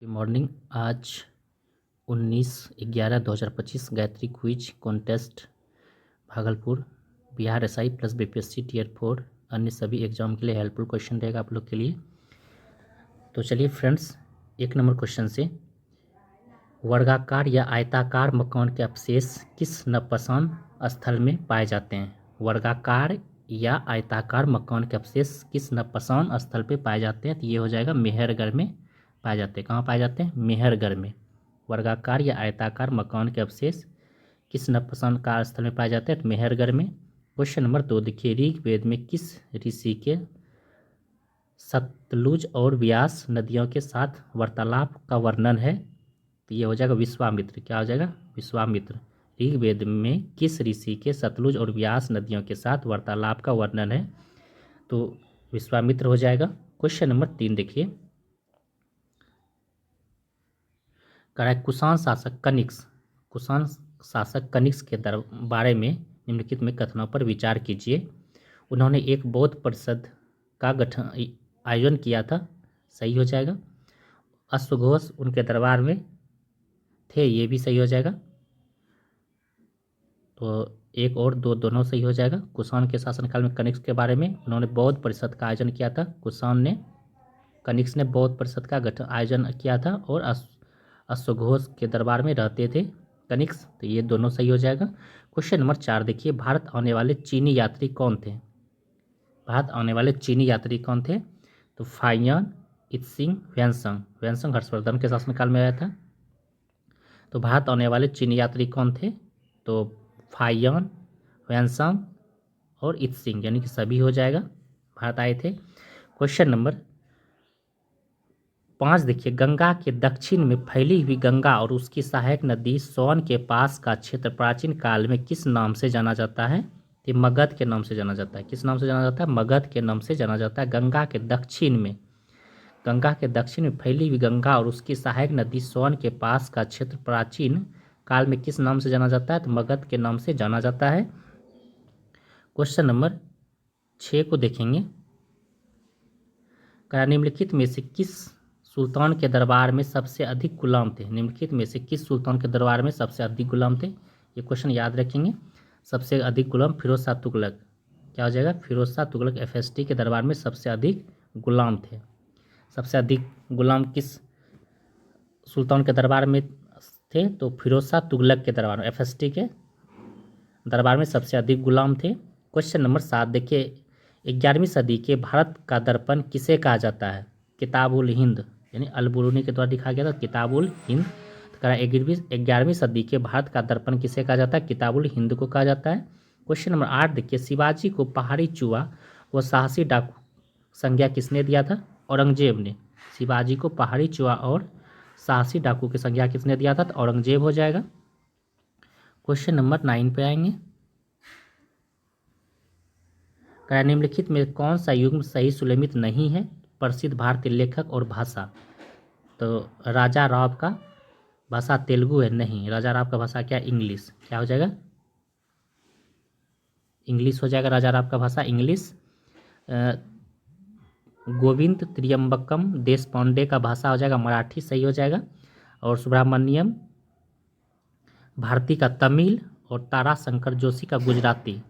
Good morning. आज 19/11/2025 Gayatri quiz contest Bhagalpur Bihar SI plus BPSC tier 4 अन्य सभी एग्जाम के लिए हेल्पफुल क्वेश्चन रहेगा आप लोग के लिए। तो चलिए फ्रेंड्स, 1 नंबर क्वेश्चन से, वर्गाकार या आयताकार मकान के अवशेष किस नपसान स्थल में पाए जाते हैं? वर्गाकार या आयताकार मकान के अवशेष किस नपसान स्थल पे पाए जाते हैं? तो ये हो जाएगा मेहरगढ़ में पाए जाते हैं। कहाँ पाए जाते हैं? मेहरगढ़ में। वर्गाकार या आयताकार मकान के अवशेष किस नपसान का स्थल में पाए जाते हैं? तो मेहरगढ़ में। क्वेश्चन नंबर 2 देखिए, ऋग्वेद में किस ऋषि के सतलुज और व्यास नदियों के साथ वार्तालाप का वर्णन है? तो ये हो जाएगा विश्वामित्र। क्या हो जाएगा? विश्वामित्र। ऋग्वेद में किस ऋषि के सतलुज और व्यास नदियों के साथ वार्तालाप का वर्णन है? तो विश्वामित्र हो जाएगा। क्वेश्चन नंबर 3 देखिए, कह रहा है कुषाण शासक कनिष्क के बारे में निम्नलिखित में कथनों पर विचार कीजिए। उन्होंने एक बौद्ध परिषद का आयोजन किया था। सही हो जाएगा। अश्वघोष उनके दरबार में थे, ये भी सही हो जाएगा। तो 1 और 2 दोनों सही हो जाएगा। कुषाण के शासनकाल में कनिष्क के बारे में उन्होंने बौद्ध परिषद का आयोजन किया था। कनिष्क ने बौद्ध परिषद का आयोजन किया था और अश्वघोष के दरबार में रहते थे कनिष्क। तो ये दोनों सही हो जाएगा। क्वेश्चन नंबर 4 देखिए, भारत आने वाले चीनी यात्री कौन थे? भारत आने वाले चीनी यात्री कौन थे? तो फाइयान, इत्सिंग, ह्वेनसंग हर्षवर्धन के शासनकाल में आया था। तो भारत आने वाले चीनी यात्री कौन थे? तो फाइयान, ह्वेनसंग और इत्सिंग, यानी कि सभी हो जाएगा, भारत आए थे। क्वेश्चन नंबर 5 देखिए, गंगा के दक्षिण में फैली हुई गंगा और उसकी सहायक नदी सोन के पास का क्षेत्र प्राचीन काल में किस नाम से जाना जाता है? ये मगध के नाम से जाना जाता है। किस नाम से जाना जाता है? मगध के नाम से जाना जाता है। गंगा के दक्षिण में फैली हुई गंगा और उसकी सहायक नदी सोन के पास का क्षेत्र प्राचीन काल में किस नाम से जाना जाता है? तो मगध के नाम से जाना जाता है। क्वेश्चन नंबर 6 को देखेंगे, निम्नलिखित में से किस सुल्तान के दरबार में सबसे अधिक गुलाम थे? निम्नलिखित में से किस सुल्तान के दरबार में सबसे अधिक गुलाम थे? ये क्वेश्चन याद रखेंगे। सबसे अधिक गुलाम फिरोज शाह तुगलक। क्या हो जाएगा? फिरोज शाह तुगलक एफएसटी के दरबार में सबसे अधिक गुलाम थे। सबसे अधिक गुलाम किस सुल्तान के दरबार में थे? तो फिरोज शाह तुगलक के दरबार में, एफएसटी के दरबार में सबसे अधिक गुलाम थे। क्वेश्चन नंबर 7 देखिए, 11वीं सदी के भारत का दर्पण किसे कहा जाता है? किताबुल हिंद, यानी अल-बुरूनी के द्वारा लिखा गया था किताबुल हिंद। तो कह रहा है 11वीं सदी के भारत का दर्पण किसे कहा जाता है? किताबुल हिंद को कहा जाता है। क्वेश्चन नंबर 8 देखिए, शिवाजी को पहाड़ी चूहा व साहसी डाकू संज्ञा किसने दिया था? औरंगजेब ने। शिवाजी को पहाड़ी चूहा और साहसी डाकू की संज्ञा किसने दिया था? तो औरंगजेब हो जाएगा। क्वेश्चन नंबर 9 पे आएंगे, निम्नलिखित में कौन सा युग्म सही सुलेमित नहीं है? प्रसिद्ध भारतीय लेखक और भाषा। तो राजा राव का भाषा तेलुगु है, नहीं। राजा राव का भाषा क्या? इंग्लिश। क्या हो जाएगा? इंग्लिश हो जाएगा। राजा राव का भाषा इंग्लिश। गोविंद त्रियंबकम देश पांडे का भाषा हो जाएगा मराठी। सही हो जाएगा। और सुब्रमण्यम भारती का तमिल और ताराशंकर जोशी का गुजराती।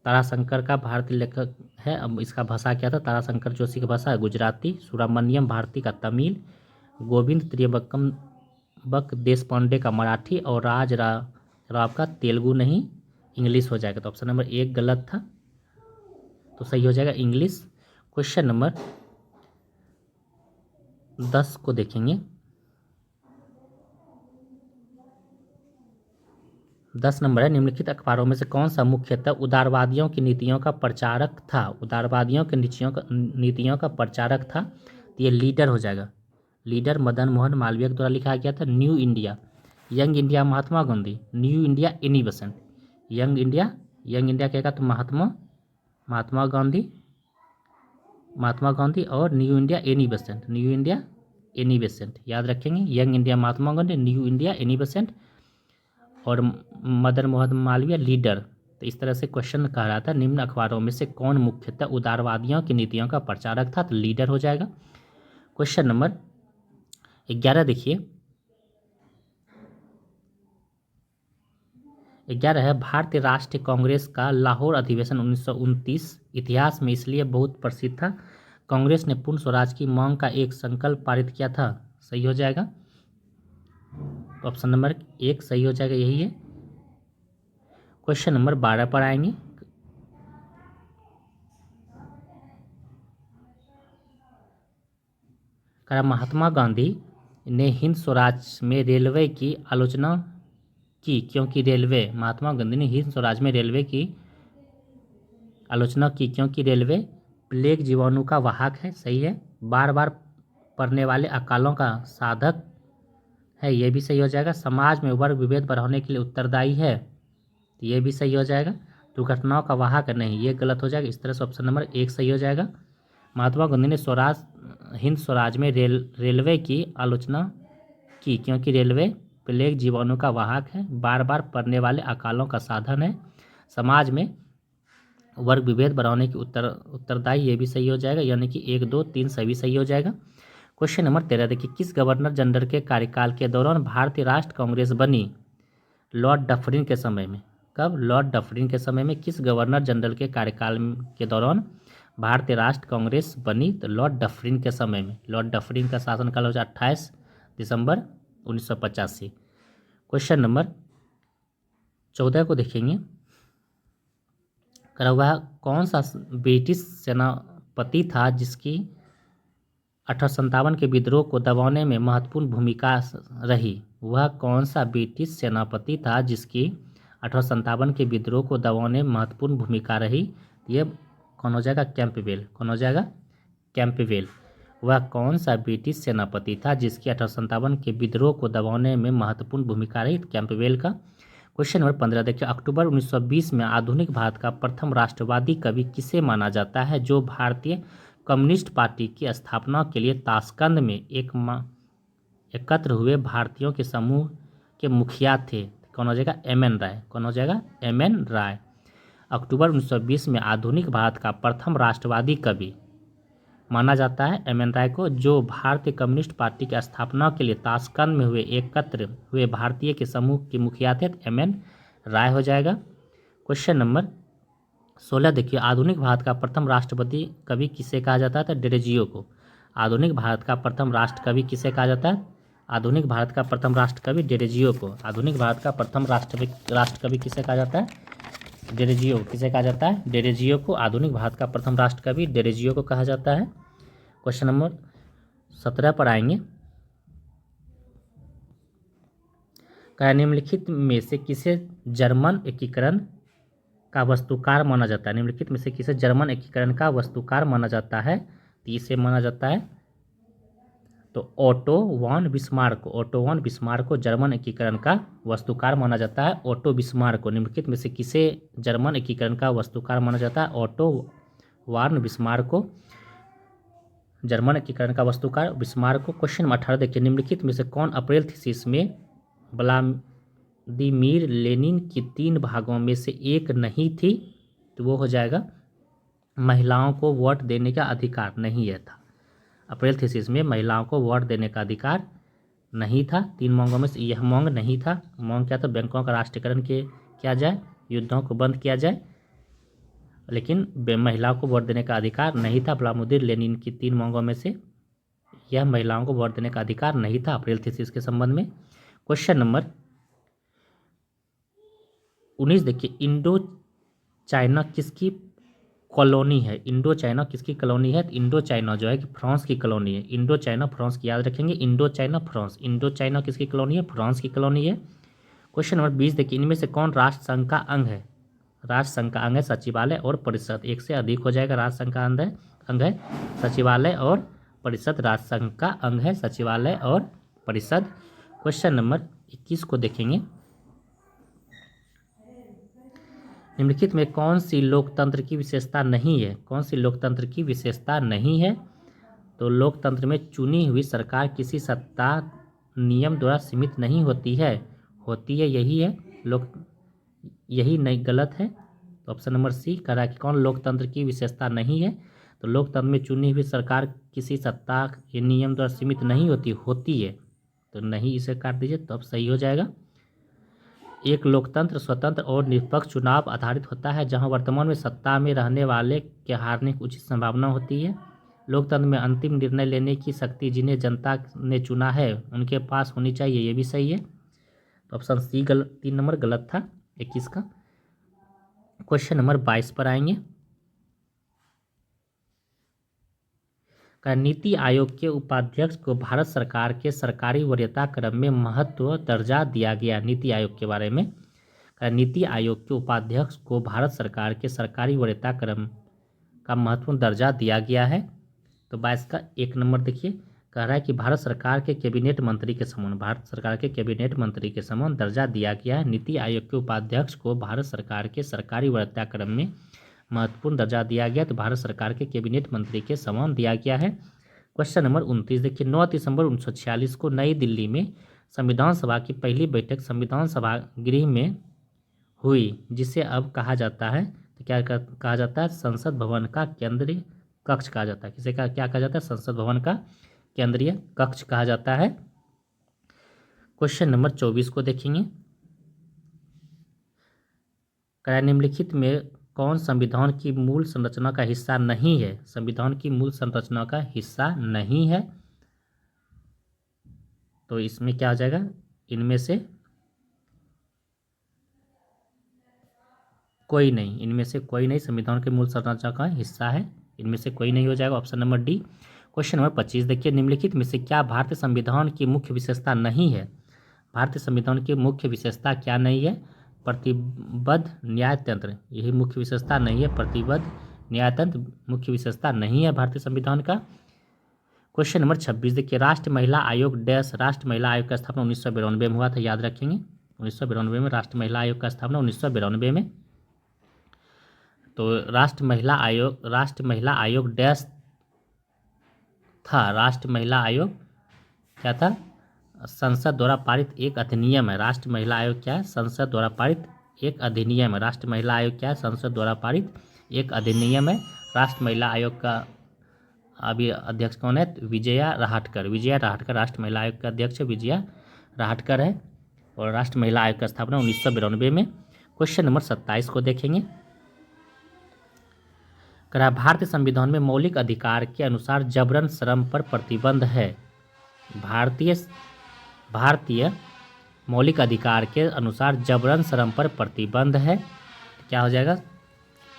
ताराशंकर का भारतीय लेखक है, अब इसका भाषा क्या था? ताराशंकर जोशी की भाषा गुजराती। सुब्रमण्यम भारती का तमिल, गोविंद त्रियंबकम देश पांडे का मराठी और राव का तेलुगु नहीं, इंग्लिश हो जाएगा। तो ऑप्शन नंबर 1 गलत था, तो सही हो जाएगा इंग्लिश। क्वेश्चन नंबर 10 को देखेंगे, 10 नंबर है, निम्नलिखित अखबारों में से कौन सा मुख्यतः उदारवादियों की नीतियों का प्रचारक था? उदारवादियों की नीतियों का प्रचारक था। तो ये लीडर हो जाएगा। लीडर मदन मोहन मालवीय के द्वारा लिखा गया था। New India, young India Mahatma Gandhi, new India Annie Besant. Young India कहेगा तो महात्मा गांधी और न्यू इंडिया एनी बेसेंट, याद रखेंगे। Young India Mahatma Gandhi, new India Annie Besant और मदन मोहन मालवीय लीडर। तो इस तरह से क्वेश्चन कह रहा था, निम्न अखबारों में से कौन मुख्यतः उदारवादियों की नीतियों का प्रचारक था? तो लीडर हो जाएगा। क्वेश्चन नंबर 11 देखिए, 11 है भारतीय राष्ट्रीय कांग्रेस का लाहौर अधिवेशन 1929 इतिहास में इसलिए बहुत प्रसिद्ध था, कांग्रेस ने पूर्ण स्वराज की मांग का एक संकल्प पारित किया था। सही हो जाएगा, ऑप्शन नंबर 1 सही हो जाएगा, यही है। क्वेश्चन नंबर 12 पर आएंगे। महात्मा गांधी ने हिंद स्वराज में रेलवे की आलोचना की क्योंकि महात्मा गांधी ने हिंद स्वराज में रेलवे की आलोचना की क्योंकि रेलवे प्लेग जीवाणु का वाहक है। सही है। बार बार पड़ने वाले अकालों का साधक है, ये भी सही हो जाएगा। समाज में वर्ग विभेद बढ़ाने के लिए उत्तरदायी है, ये भी सही हो जाएगा। दुर्घटनाओं का वाहक नहीं, ये गलत हो जाएगा। इस तरह से ऑप्शन नंबर 1 सही हो जाएगा। महात्मा गांधी ने हिंद स्वराज में रेलवे की आलोचना की क्योंकि रेलवे प्लेग जीवाणु का वाहक है, बार बार पड़ने वाले अकालों का साधन है, समाज में वर्ग विभेद बढ़ाने की उत्तरदायी, ये भी सही हो जाएगा। यानी कि 1, 2, 3 सभी सही हो जाएगा। क्वेश्चन नंबर 13 देखिए, किस गवर्नर जनरल के कार्यकाल के दौरान भारतीय राष्ट्र कांग्रेस बनी? लॉर्ड डफरिन के समय में। कब? लॉर्ड डफरिन के समय में किस गवर्नर जनरल के कार्यकाल के दौरान भारतीय राष्ट्र कांग्रेस बनी? तो लॉर्ड डफरिन के समय में। लॉर्ड डफरिन का शासनकाल हो जाए 28 दिसंबर 1985। क्वेश्चन नंबर 14 को देखेंगे। वह कौन सा ब्रिटिश सेनापति था जिसकी 1857 के विद्रोह को दबाने में महत्वपूर्ण भूमिका रही? वह कौन सा ब्रिटिश सेनापति था जिसकी 1857 के विद्रोह को दबाने में महत्वपूर्ण भूमिका रही? ये कौन हो जाएगा? कैंपबेल। कौन हो जाएगा? कैंपबेल। वह कौन सा ब्रिटिश सेनापति था जिसकी 1857 के विद्रोह को दबाने में महत्वपूर्ण भूमिका रही? कैंपबेल का। क्वेश्चन नंबर 15 देखिए, अक्टूबर 1920 में आधुनिक भारत का प्रथम राष्ट्रवादी कवि किसे माना जाता है जो भारतीय कम्युनिस्ट पार्टी की स्थापना के लिए ताशकंद में एकत्र हुए भारतीयों के समूह के मुखिया थे? कौन हो जाएगा? एम.एन. राय। कौन हो जाएगा? एम.एन. राय। अक्टूबर 1920 में आधुनिक भारत का प्रथम राष्ट्रवादी कवि माना जाता है एम.एन. राय को, जो भारतीय कम्युनिस्ट पार्टी की स्थापना के लिए ताशकंद में एकत्र हुए भारतीय के समूह के मुखिया थे। एम.एन. राय हो जाएगा। क्वेश्चन नंबर 16 देखिए, आधुनिक भारत का प्रथम राष्ट्रपति कवि किसे कहा जाता है? डेरोजियो को। आधुनिक भारत का प्रथम राष्ट्र कवि किसे कहा जाता है? आधुनिक भारत का प्रथम राष्ट्र कवि डेरोजियो को। आधुनिक भारत का प्रथम राष्ट्र कवि किसे कहा जाता है? डेरोजियो। किसे कहा जाता है? डेरोजियो को। आधुनिक भारत का प्रथम राष्ट्र कवि डेरोजियो को कहा जाता है। क्वेश्चन नंबर 17 पर आएंगे। निम्नलिखित में से किसे जर्मन एकीकरण का वस्तुकार माना जाता है? निम्नलिखित में से किसे जर्मन एकीकरण का वस्तुकार माना जाता है? तो इसे माना जाता है तो Otto von Bismarck. Otto von Bismarck को जर्मन एकीकरण का वस्तुकार माना जाता है। ओटो बिस्मार्क को। निम्नलिखित में से किसे जर्मन एकीकरण का वस्तुकार माना जाता है? ओटो वॉन बिस्मार्क को जर्मन एकीकरण का वस्तुकार बिस्मार्क को। क्वेश्चन नंबर 18 देखिए, निम्नलिखित में से कौन अप्रैल थीसिस में व्लादिमीर लेनिन की 3 भागों में से एक नहीं थी? तो वो हो जाएगा महिलाओं को वोट देने का अधिकार नहीं है था। अप्रैल थीसिस में महिलाओं को वोट देने का अधिकार नहीं था। 3 मांगों में से यह मांग नहीं था। मांग क्या था? बैंकों का राष्ट्रीयकरण किया जाए, युद्धों को बंद किया जाए, लेकिन महिलाओं को वोट देने का अधिकार नहीं था। व्लादिमीर लेनिन की 3 मांगों में से यह महिलाओं को वोट देने का अधिकार नहीं था अप्रैल थीसिस के संबंध में। क्वेश्चन नंबर 19 देखिए, इंडो चाइना किसकी कॉलोनी है? इंडो चाइना किसकी कॉलोनी है? इंडो चाइना जो है कि फ्रांस की कॉलोनी है। इंडो चाइना फ्रांस की, याद रखेंगे। Indo China France. Indo China किसकी कॉलोनी है? फ्रांस की कॉलोनी है। क्वेश्चन नंबर 20 देखिए, इनमें से कौन राष्ट्र संघ का अंग है? राष्ट्र संघ का अंग है सचिवालय और परिषद। एक से अधिक हो जाएगा। राष्ट्र संघ का अंग है सचिवालय और परिषद। राष्ट्र संघ का अंग है सचिवालय और परिषद। क्वेश्चन नंबर 21 को देखेंगे। निम्नलिखित में कौन सी लोकतंत्र की विशेषता नहीं है? कौन सी लोकतंत्र की विशेषता नहीं है? तो लोकतंत्र में चुनी हुई सरकार किसी सत्ता नियम द्वारा सीमित नहीं होती है। होती है, यही है यही नहीं, गलत है। तो ऑप्शन नंबर सी कह रहा है कि कौन लोकतंत्र की विशेषता नहीं है? तो लोकतंत्र में चुनी हुई सरकार किसी सत्ता के नियम द्वारा सीमित नहीं होती है, तो नहीं इसे काट दीजिए, तो अब सही हो जाएगा। एक लोकतंत्र स्वतंत्र और निष्पक्ष चुनाव आधारित होता है, जहां वर्तमान में सत्ता में रहने वाले के हारने की उचित संभावना होती है। लोकतंत्र में अंतिम निर्णय लेने की शक्ति जिन्हें जनता ने चुना है उनके पास होनी चाहिए, ये भी सही है। तो ऑप्शन सी 3 नंबर गलत था 21 का। क्वेश्चन नंबर 22 पर आएंगे। नीति आयोग के उपाध्यक्ष को भारत सरकार के सरकारी वरीयता क्रम में महत्व दर्जा दिया गया। नीति आयोग के बारे में, नीति आयोग के उपाध्यक्ष को भारत सरकार के सरकारी वरीयता क्रम का महत्वपूर्ण दर्जा दिया गया है। तो 22 का 1 नंबर देखिए, कह रहा है कि भारत सरकार के कैबिनेट मंत्री के समान, भारत सरकार के कैबिनेट मंत्री के समान दर्जा दिया गया है। नीति आयोग के उपाध्यक्ष को भारत सरकार के सरकारी वरीयता क्रम में महत्वपूर्ण दर्जा दिया गया, तो भारत सरकार के कैबिनेट मंत्री के समान दिया गया है। क्वेश्चन नंबर 29 देखिए, 9 दिसंबर 1946 को नई दिल्ली में संविधान सभा की पहली बैठक संविधान सभा गृह में हुई, जिसे अब कहा जाता है, तो क्या कहा जाता है, संसद भवन का केंद्रीय कक्ष कहा जाता है। किसे क्या कहा जाता है, संसद भवन का केंद्रीय कक्ष कहा जाता है। क्वेश्चन नंबर 24 को देखेंगे। निम्नलिखित में कौन संविधान की मूल संरचना का हिस्सा नहीं है? संविधान की मूल संरचना का हिस्सा नहीं है, तो इसमें क्या आ जाएगा, इनमें से कोई नहीं, इनमें से कोई नहीं संविधान के मूल संरचना का हिस्सा है, इनमें से कोई नहीं हो जाएगा, option number D. Question number 25 देखिए, निम्नलिखित में से क्या भारतीय संविधान की मुख्य विशेषता नहीं है? भारतीय संविधान की मुख्य विशेषता क्या नहीं है? प्रतिबद्ध न्यायतंत्र, यही मुख्य विशेषता नहीं है। प्रतिबद्ध न्यायतंत्र मुख्य विशेषता नहीं है भारतीय संविधान का। क्वेश्चन नंबर 26 देखिए, राष्ट्रीय महिला आयोग डैश, राष्ट्रीय महिला आयोग का स्थापना 1992 में हुआ था, याद रखेंगे 1992 में राष्ट्रीय महिला आयोग का स्थापना 1992 में। तो राष्ट्रीय महिला आयोग डैश था, राष्ट्रीय महिला आयोग क्या था, संसद द्वारा पारित एक अधिनियम है। राष्ट्रीय महिला आयोग क्या है, संसद द्वारा पारित एक अधिनियम है। राष्ट्रीय महिला आयोग क्या है, संसद द्वारा पारित एक अधिनियम है। राष्ट्रीय महिला आयोग का अभी अध्यक्ष कौन है, विजया राहटकर, विजया राहटकर राष्ट्रीय महिला आयोग का अध्यक्ष विजया राहटकर है, और राष्ट्रीय महिला आयोग का स्थापना 1992 में। क्वेश्चन नंबर 27 को देखेंगे। भारतीय संविधान में मौलिक अधिकार के अनुसार जबरन श्रम पर प्रतिबंध है। भारतीय मौलिक अधिकार के अनुसार जबरन श्रम पर प्रतिबंध है, क्या हो जाएगा,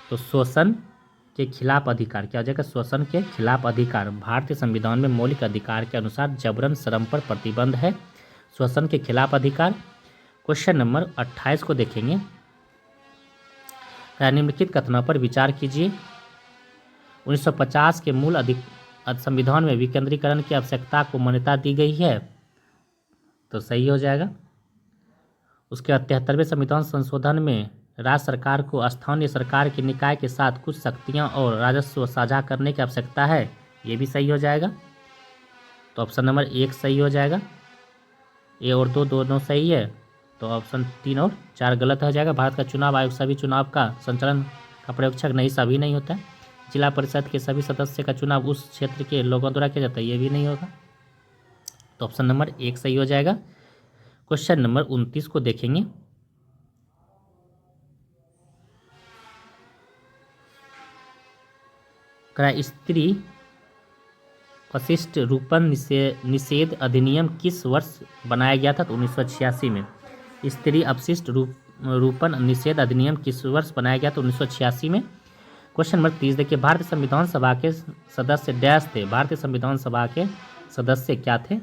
तो शोषण के खिलाफ अधिकार, क्या हो जाएगा, शोषण के खिलाफ अधिकार। भारतीय संविधान में मौलिक अधिकार के अनुसार जबरन श्रम पर प्रतिबंध है, शोषण के खिलाफ अधिकार। क्वेश्चन नंबर 28 को देखेंगे। निम्नलिखित कथनों पर विचार कीजिए। 1950 के मूल संविधान में विकेंद्रीकरण की आवश्यकता को मान्यता दी गई है, तो सही हो जाएगा। उसके 73वें संविधान संशोधन में राज्य सरकार को स्थानीय सरकार के निकाय के साथ कुछ शक्तियां और राजस्व साझा करने की आवश्यकता है, ये भी सही हो जाएगा। तो ऑप्शन नंबर 1 सही हो जाएगा, ए और 2 दोनों सही है, तो ऑप्शन 3 और 4 गलत हो जाएगा। भारत का चुनाव आयोग सभी चुनाव का संचालन का पर्यवेक्षक नहीं, सभी नहीं होता है। जिला परिषद के सभी सदस्य का चुनाव उस क्षेत्र के लोगों द्वारा किया जाता है, ये भी नहीं होगा, तो ऑप्शन नंबर 1 सही हो जाएगा। क्वेश्चन नंबर 29 को देखेंगे। स्त्री वशिष्ठ रूपन निषेध अधिनियम किस वर्ष बनाया गया था, तो 1986 में। स्त्री अपशिष्ट रूपन निषेध अधिनियम किस वर्ष बनाया गया था, 1986 में। क्वेश्चन नंबर 30 देखिए, भारतीय संविधान सभा के सदस्य डैश थे। भारतीय संविधान सभा के सदस्य क्या थे,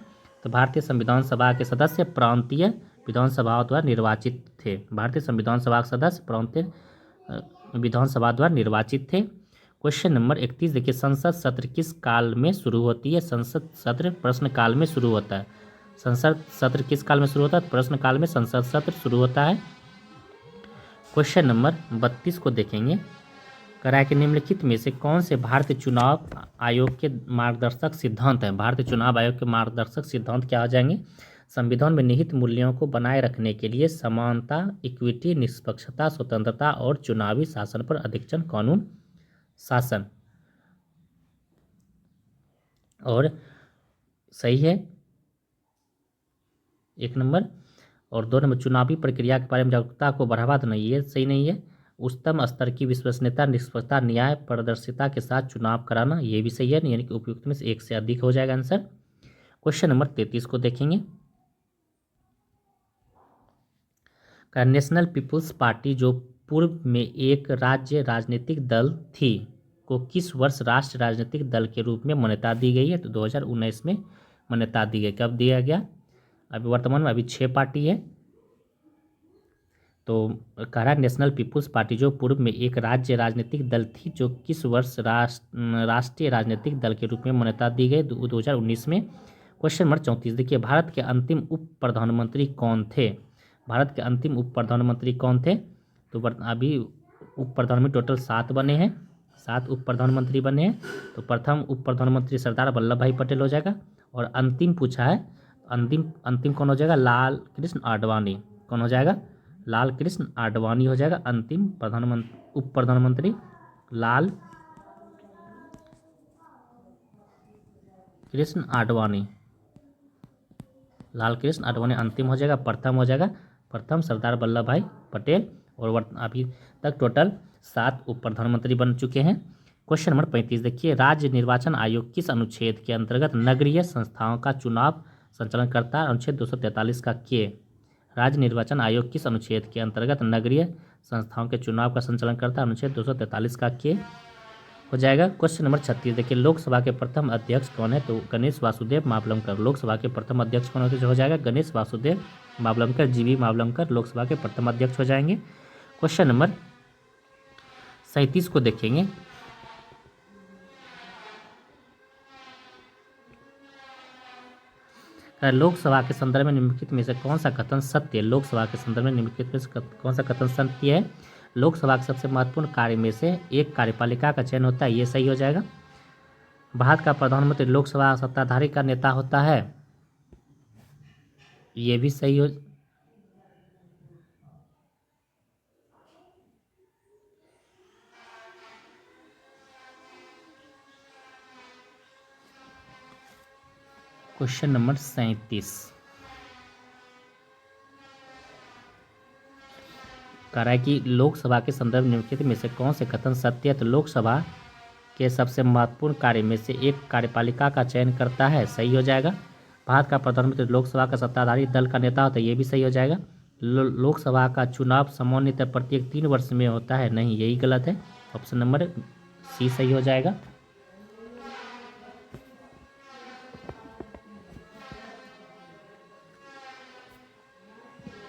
तो भारतीय संविधान सभा के सदस्य प्रांतीय विधानसभाओं द्वारा निर्वाचित थे। भारतीय संविधान सभा के सदस्य प्रांतीय विधानसभा द्वारा निर्वाचित थे। क्वेश्चन नंबर 31 देखिए, संसद सत्र किस काल में शुरू होती है? संसद सत्र प्रश्न काल में शुरू होता है। संसद सत्र किस काल में शुरू होता है? प्रश्न काल में संसद सत्र शुरू होता है। क्वेश्चन नंबर 32 को देखेंगे। करा कि निम्नलिखित में से कौन से भारतीय चुनाव आयोग के मार्गदर्शक सिद्धांत हैं? भारतीय चुनाव आयोग के मार्गदर्शक सिद्धांत क्या आ जाएंगे? संविधान में निहित मूल्यों को बनाए रखने के लिए समानता, इक्विटी, निष्पक्षता, स्वतंत्रता और चुनावी शासन पर अधीक्षण कानून शासन। और सही है 1 नंबर। और 2 नंबर, चुनावी प्रक्रिया के बारे में जागरूकता को बढ़ावा देना, ये सही नहीं है। उच्चतम स्तर की विश्वसनीयता, निष्पक्षता, न्याय, पारदर्शिता के साथ चुनाव कराना, ये भी सही है, यानी कि उपयुक्त में से एक से अधिक हो जाएगा आंसर। क्वेश्चन नंबर 33 को देखेंगे। नेशनल पीपुल्स पार्टी जो पूर्व में एक राज्य राजनीतिक दल थी को किस वर्ष राष्ट्रीय राजनीतिक दल के रूप में मान्यता दी गई है? तो 2019 में मान्यता दी गई। कब दिया गया? अभी वर्तमान में अभी 6 पार्टी है। तो कह रहा है नेशनल पीपुल्स पार्टी जो पूर्व में एक राज्य राजनीतिक दल थी जो किस वर्ष राष्ट्रीय राजनीतिक दल के रूप में मान्यता दी गई? 2019 में। क्वेश्चन नंबर 34 देखिए, भारत के अंतिम उप प्रधानमंत्री कौन थे? भारत के अंतिम उप प्रधानमंत्री कौन थे? तो अभी उप प्रधानमंत्री टोटल 7 बने हैं, 7 उप प्रधानमंत्री बने हैं। तो प्रथम उप प्रधानमंत्री सरदार वल्लभ भाई पटेल हो जाएगा। और अंतिम पूछा है, अंतिम कौन हो जाएगा? लाल कृष्ण आडवाणी। कौन हो जाएगा? लाल कृष्ण आडवाणी हो जाएगा अंतिम उप प्रधानमंत्री। लाल कृष्ण आडवाणी, लाल कृष्ण आडवाणी अंतिम हो जाएगा। प्रथम हो जाएगा, प्रथम सरदार वल्लभ भाई पटेल। और अभी तक टोटल 7 उप प्रधानमंत्री बन चुके हैं। क्वेश्चन नंबर 35 देखिए, राज्य निर्वाचन आयोग किस अनुच्छेद के अंतर्गत नगरीय संस्थाओं का चुनाव संचालन करता है? अनुच्छेद 243 का के। राज्य निर्वाचन आयोग किस अनुच्छेद के अंतर्गत नगरीय संस्थाओं के चुनाव का संचालन करता है? अनुच्छेद 243 का के हो जाएगा। क्वेश्चन नंबर 36 देखिए, लोकसभा के प्रथम अध्यक्ष कौन है? तो गणेश वासुदेव मावलंकर। लोकसभा के प्रथम अध्यक्ष कौन होते हो जाएगा? गणेश वासुदेव मावलंकर, जीवी मावलंकर लोकसभा के प्रथम अध्यक्ष हो जाएंगे। क्वेश्चन नंबर 37 को देखेंगे। लोकसभा के संदर्भ में निम्नलिखित में से कौन सा कथन सत्य है? लोकसभा के संदर्भ में निम्नलिखित में से कौन सा कथन सत्य है? लोकसभा के सबसे महत्वपूर्ण कार्य में से एक कार्यपालिका का चयन होता है, ये सही हो जाएगा। भारत का प्रधानमंत्री लोकसभा सत्ताधारी का नेता होता है, ये भी सही हो। क्वेश्चन नंबर 37 कह रहा है कि लोकसभा के संदर्भ निम्नलिखित में से कौन से कथन सत्य है? तो लोकसभा के सबसे महत्वपूर्ण कार्य में से एक कार्यपालिका का चयन करता है, सही हो जाएगा। भारत का प्रधानमंत्री लोकसभा का सत्ताधारी दल का नेता होता है, ये भी सही हो जाएगा। लोकसभा का चुनाव सामान्यतः प्रत्येक 3 वर्ष में होता है, नहीं, यही गलत है। ऑप्शन नंबर सी सही हो जाएगा।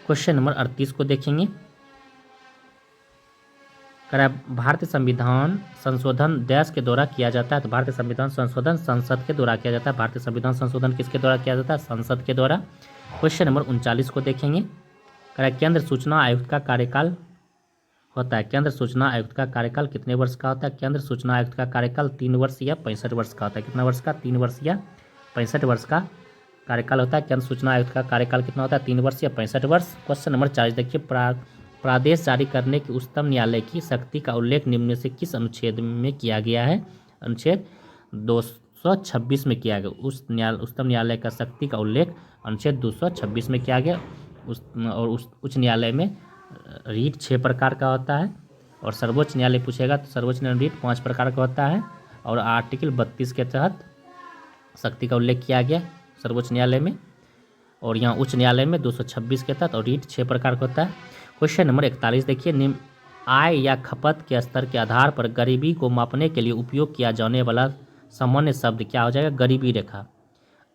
क्वेश्चन नंबर 38 को देखेंगे। भारतीय संविधान संशोधन देश के द्वारा किया जाता है? तो भारतीय संविधान संशोधन संसद के द्वारा किया जाता है। भारतीय संविधान संशोधन किसके द्वारा किया जाता है? संसद के द्वारा। क्वेश्चन नंबर 39 को देखेंगे। केंद्र सूचना आयुक्त का कार्यकाल होता है, केंद्र सूचना आयुक्त का कार्यकाल कितने वर्ष का होता है? केंद्र सूचना आयुक्त का कार्यकाल 3 वर्ष या 65 वर्ष का होता है। कितना वर्ष का? 3 वर्ष या 65 वर्ष का कार्यकाल होता है। केंद्र सूचना आयुक्त का कार्यकाल कितना होता है? 3 वर्ष या 65 वर्ष। क्वेश्चन नंबर 40 देखिए, प्रादेश जारी करने की उच्चतम न्यायालय की शक्ति का उल्लेख निम्न में से किस अनुच्छेद में किया गया है? अनुच्छेद 226 में किया गया। उच्चतम न्यायालय का शक्ति का उल्लेख अनुच्छेद 226 में किया गया। और उच्च न्यायालय में रीट 6 प्रकार का होता है। और सर्वोच्च न्यायालय पूछेगा तो सर्वोच्च न्यायालय रीट 5 प्रकार का होता है। और आर्टिकल 32 के तहत शक्ति का उल्लेख किया गया सर्वोच्च न्यायालय में। और यहाँ उच्च न्यायालय में 226 के तहत और रीट 6 प्रकार का होता है। क्वेश्चन नंबर 41 देखिए, निम्न आय या खपत के स्तर के आधार पर गरीबी को मापने के लिए उपयोग किया जाने वाला सामान्य शब्द क्या हो जाएगा? गरीबी रेखा।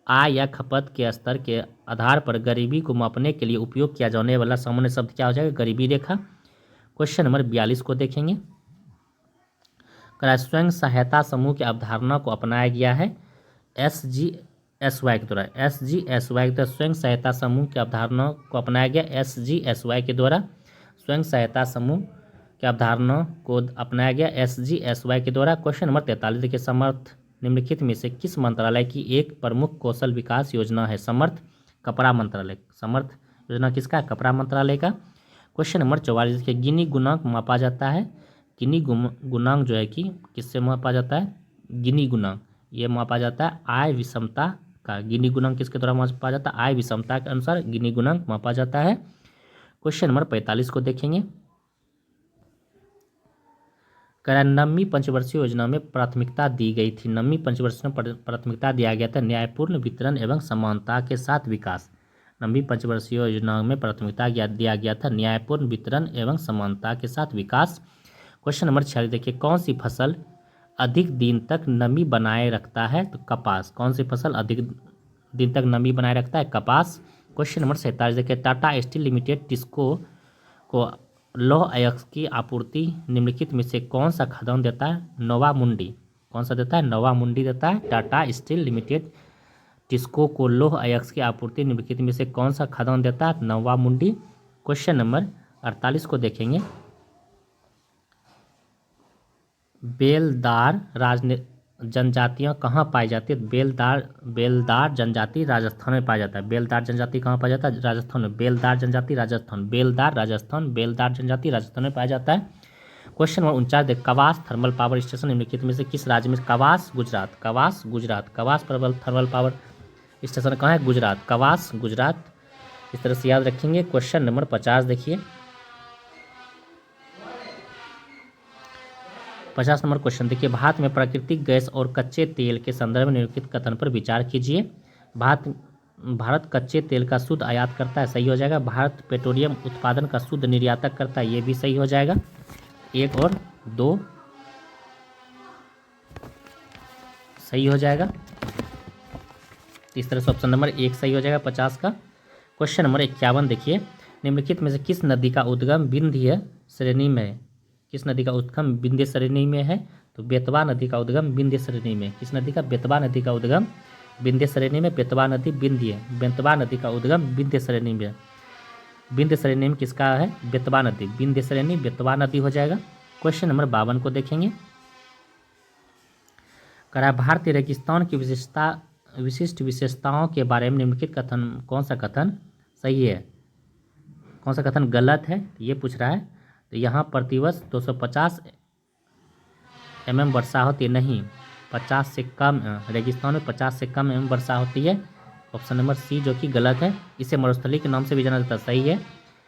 आय या खपत के स्तर के आधार पर गरीबी को मापने के लिए उपयोग किया जाने वाला सामान्य शब्द क्या हो जाएगा? गरीबी रेखा। क्वेश्चन नंबर 42 को देखेंगे। स्वयं सहायता समूह की अवधारणा को अपनाया गया है SGSY के द्वारा। SGSY के द्वारा स्वयं सहायता समूह की अवधारणा को अपनाया गया SGSY के द्वारा। स्वयं सहायता समूह की अवधारणा को अपनाया गया SGSY के द्वारा। क्वेश्चन नंबर 43 देखिए, समर्थ निम्नलिखित में से किस मंत्रालय की एक प्रमुख कौशल विकास योजना है? समर्थ कपड़ा मंत्रालय। समर्थ योजना किसका? कपड़ा मंत्रालय का। क्वेश्चन नंबर 44 देखिए, गिनी गुणांक मापा जाता है। गिनी गुणांक जो है कि किससे मापा जाता है? गिनी गुणांक। ये मापा जाता है आय विषमता का। गिनी गुणांक किसके द्वारा मापा जाता है? आय विषमता के अनुसार गिनी गुणांक मापा जाता है। क्वेश्चन नंबर 45 को देखेंगे। नवमीं पंचवर्षीय योजना में प्राथमिकता दी गई थी। नवमीं पंचवर्षीय में प्राथमिकता दिया गया था न्यायपूर्ण वितरण एवं समानता के साथ विकास। नवमीं पंचवर्षीय योजना में प्राथमिकता दिया गया था न्यायपूर्ण वितरण एवं समानता के साथ विकास। क्वेश्चन नंबर 46 देखिए, कौन सी फसल अधिक दिन तक नमी बनाए रखता है? तो कपास। कौन सी फसल अधिक दिन तक नमी बनाए रखता है? कपास। क्वेश्चन नंबर 47 देखिए, टाटा स्टील लिमिटेड टिस्को को लौह अयस्क की आपूर्ति निम्नलिखित में से कौन सा खदान देता है? नोवामुंडी। कौन सा देता है? नोवामुंडी देता है। टाटा स्टील लिमिटेड टिस्को को लौह अयस्क की आपूर्ति निम्नलिखित में से कौन सा खदान देता है? नोवामुंडी। क्वेश्चन नंबर 48 को देखेंगे। बेलदार जनजातियाँ कहाँ पाई जाती है? बेलदार जनजाति राजस्थान में पाया जाता है। बेलदार जनजाति कहाँ पाया जाता है? राजस्थान में। बेलदार जनजाति राजस्थान, बेलदार राजस्थान, बेलदार जनजाति राजस्थान में पाया जाता है। क्वेश्चन नंबर 49 देख, कवास थर्मल पावर स्टेशन निम्नलिखित में से किस राज्य में? Kawas Gujarat. Kawas Gujarat. Kawas thermal power station कहाँ है? गुजरात। कवास गुजरात। इस तरह से याद रखेंगे। क्वेश्चन नंबर 50 देखिए। 50 नंबर क्वेश्चन देखिए, भारत में प्राकृतिक गैस और कच्चे तेल के संदर्भ में निम्नलिखित कथन पर विचार कीजिए। भारत कच्चे तेल का शुद्ध आयात करता है, सही हो जाएगा। भारत पेट्रोलियम उत्पादन का शुद्ध निर्यातक करता है, ये भी सही हो जाएगा। 1 और 2 सही हो जाएगा। इस तरह से ऑप्शन नंबर 1 सही हो जाएगा 50 का। क्वेश्चन नंबर 51 देखिए, निम्नलिखित में से किस नदी का उद्गम विंध्य श्रेणी में है? किस नदी का उद्गम विंध्य श्रेणी में है? तो बेतवा नदी का उद्गम विंध्य श्रेणी में। किस नदी का? बेतवा नदी का उद्गम विंध्य श्रेणी में। बेतवा नदी विंध्य, बेतवा नदी का उद्गम विंध्य श्रेणी में। विंध्य श्रेणी में किसका है? बेतवा नदी। विंध्य श्रेणी बेतवा नदी हो जाएगा। क्वेश्चन नंबर 52 को देखेंगे। करा भारतीय रेगिस्तान की विशिष्ट विशेषताओं के बारे में निम्नलिखित कथन, कौन सा कथन सही है, कौन सा कथन गलत है, ये पूछ रहा है। तो यहाँ प्रतिवर्ष 250 mm वर्षा होती है, नहीं 50 से कम। रेगिस्तान में 50 से कम mm वर्षा होती है। ऑप्शन नंबर सी जो कि गलत है। इसे मरुस्थली के नाम से भी जाना जाता है, सही है।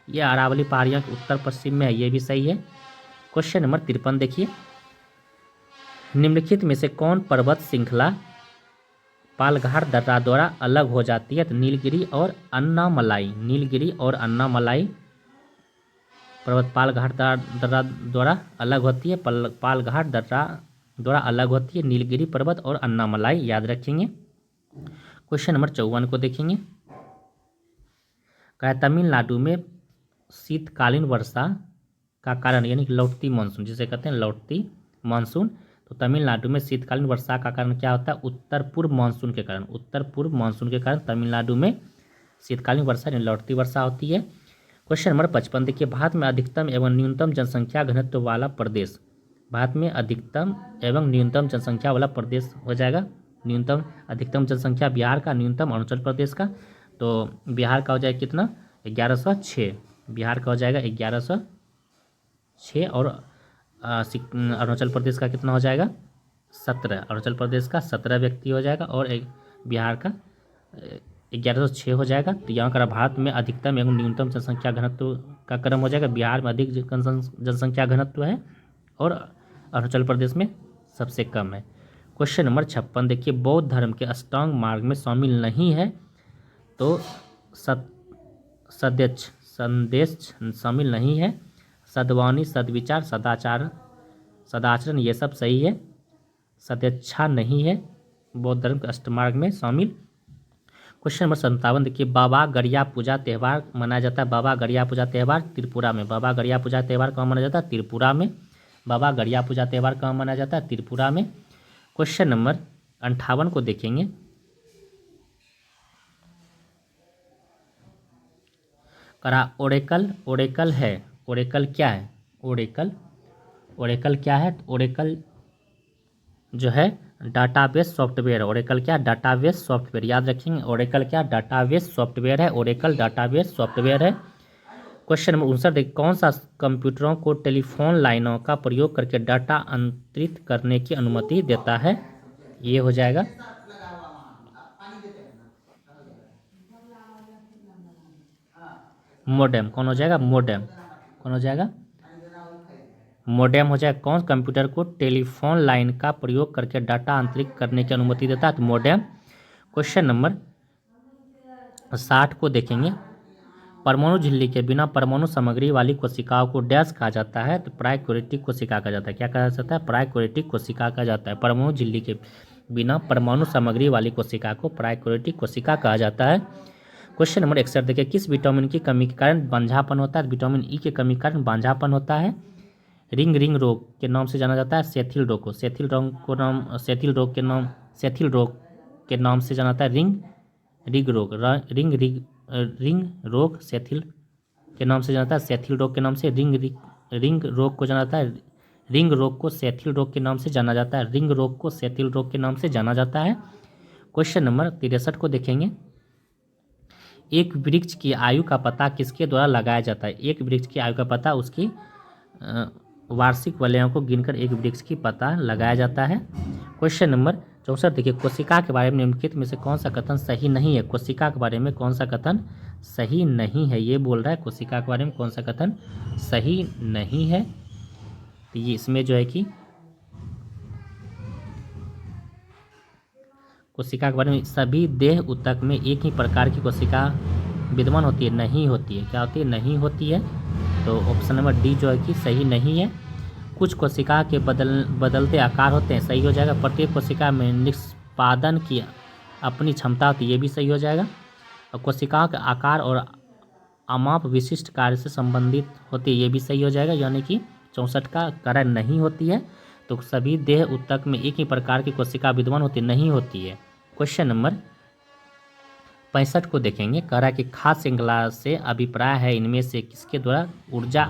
ये अरावली पहाड़ियों के उत्तर पश्चिम में है, ये भी सही है। क्वेश्चन नंबर 53 देखिए, निम्नलिखित में से कौन पर्वत श्रृंखला पालघाट दर्रा द्वारा अलग हो जाती है? तो नीलगिरी और अन्नामलाई। नीलगिरी और अन्नामलाई पर्वत पालघाट दर्रा द्वारा अलग होती है। पालघाट दर्रा द्वारा अलग होती है नीलगिरी पर्वत और अन्नामलाई, याद रखेंगे। क्वेश्चन नंबर 54 को देखेंगे। क्या तमिलनाडु में शीतकालीन वर्षा का कारण, यानी कि लौटती मानसून जिसे कहते हैं लौटती मानसून, तो तमिलनाडु में शीतकालीन वर्षा का कारण क्या होता है? उत्तर पूर्व मानसून के कारण। उत्तर पूर्व मानसून के कारण तमिलनाडु में शीतकालीन वर्षा यानी लौटती वर्षा होती है। क्वेश्चन नंबर 55 देखिए, भारत में अधिकतम एवं न्यूनतम जनसंख्या घनत्व वाला प्रदेश। भारत में अधिकतम एवं न्यूनतम जनसंख्या वाला प्रदेश हो जाएगा। न्यूनतम अधिकतम जनसंख्या बिहार का, न्यूनतम अरुणाचल प्रदेश का। तो बिहार का हो जाएगा कितना? 1106। बिहार का हो जाएगा 1106 और अरुणाचल प्रदेश का कितना हो जाएगा? 17। अरुणाचल प्रदेश का 17 व्यक्ति हो जाएगा और एक बिहार का 1106 हो जाएगा। तो यहाँ का भारत में अधिकतम एवं न्यूनतम जनसंख्या घनत्व का क्रम हो जाएगा। बिहार में अधिक जनसंख्या घनत्व है और अरुणाचल प्रदेश में सबसे कम है। क्वेश्चन नंबर 56 देखिए, बौद्ध धर्म के अष्टांग मार्ग में शामिल नहीं है, तो संदेश शामिल नहीं है। सद्वानी, सद्विचार, सदाचरण ये सब सही है। सदेच्छा नहीं है बौद्ध धर्म के अष्टमार्ग में शामिल। क्वेश्चन नंबर 57 देखिए, बाबा गड़िया पूजा त्यौहार मनाया जाता है। बाबा गड़िया पूजा त्यौहार त्रिपुरा में। बाबा गड़िया पूजा त्यौहार कहाँ मनाया जाता है? त्रिपुरा में। बाबा गड़िया पूजा त्यौहार कहाँ मनाया जाता है? त्रिपुरा में। क्वेश्चन नंबर 58 को देखेंगे। करा ओरेकल है। ओरेकल क्या है? ओरेकल क्या है? ओरेकल जो है डाटाबेस सॉफ्टवेयर। ओरेकल क्या? डाटाबेस सॉफ्टवेयर, याद रखेंगे। ओरेकल क्या? डाटाबेस सॉफ्टवेयर है। ओरेकल डाटाबेस सॉफ्टवेयर है। क्वेश्चन नंबर 59 देखिए, कौन सा कंप्यूटरों को टेलीफोन लाइनों का प्रयोग करके डाटा अंतरित करने की अनुमति देता है? ये हो जाएगा मोडेम। कौन हो जाएगा? मोडेम। कौन हो जाएगा? मोडेम हो जाएगा। कौन कंप्यूटर को टेलीफोन लाइन का प्रयोग करके डाटा आंतरिक करने की अनुमति देता है? तो मोडेम। क्वेश्चन नंबर 60 को देखेंगे। परमाणु झिल्ली के बिना परमाणु सामग्री वाली कोशिकाओं को डैश कहा जाता है? तो प्राइकोरेटिक कोशिका कहा जाता है। क्या कहा जाता है? प्राइकोरेटिक कोशिका कहा जाता है। परमाणु झिल्ली के बिना परमाणु सामग्री वाली कोशिका को प्राइकोरेटिक कोशिका कहा जाता है। क्वेश्चन नंबर 61 देखिए, किस विटामिन की कमी के कारण बांझापन होता है? विटामिन ई के कमी के कारण बांझापन होता है। रिंग रिंग रोग के नाम से जाना जाता है सेथिल रोग को। सेथिल रोग के नाम से जाना जाता है रिंग रोग सेथिल के नाम से जाना जाता है। सेथिल रोग के नाम से रिंग रोग को जाना जाता है। रिंग रोग को सेथिल रोग के नाम से जाना जाता है। रिंग रोग को सेथिल रोग के नाम से जाना जाता है। क्वेश्चन नंबर 63 को देखेंगे। एक वृक्ष की आयु का पता किसके द्वारा लगाया जाता है? एक वृक्ष की आयु का पता उसकी वार्षिक वलयों को गिनकर एक वृक्ष की पता लगाया जाता है। क्वेश्चन नंबर 64 देखिए, कोशिका के बारे में निम्नलिखित में से कौन सा कथन सही नहीं है? कोशिका के बारे में कौन सा कथन सही नहीं है? ये बोल रहा है कोशिका के बारे में कौन सा कथन सही नहीं है। तो ये इसमें जो है कि कोशिका के बारे में सभी देह ऊतक में एक ही प्रकार की कोशिका विद्यमान होती है? नहीं होती है। क्या होती है? नहीं होती है। तो ऑप्शन नंबर डी जो है कि सही नहीं है। कुछ कोशिका के बदलते आकार होते हैं? सही हो जाएगा। प्रत्येक कोशिका में निष्पादन की अपनी क्षमता होती है? ये भी सही हो जाएगा। और कोशिकाओं के आकार और अमाप विशिष्ट कार्य से संबंधित होती है? ये भी सही हो जाएगा। यानी कि 64 का कारण नहीं होती है। तो सभी देह ऊतक में एक ही प्रकार की कोशिका विद्यमान होती नहीं होती है। क्वेश्चन नंबर 65 को देखेंगे। कह रहा है कि खाद्य श्रृंखला से अभिप्राय है इनमें से किसके द्वारा ऊर्जा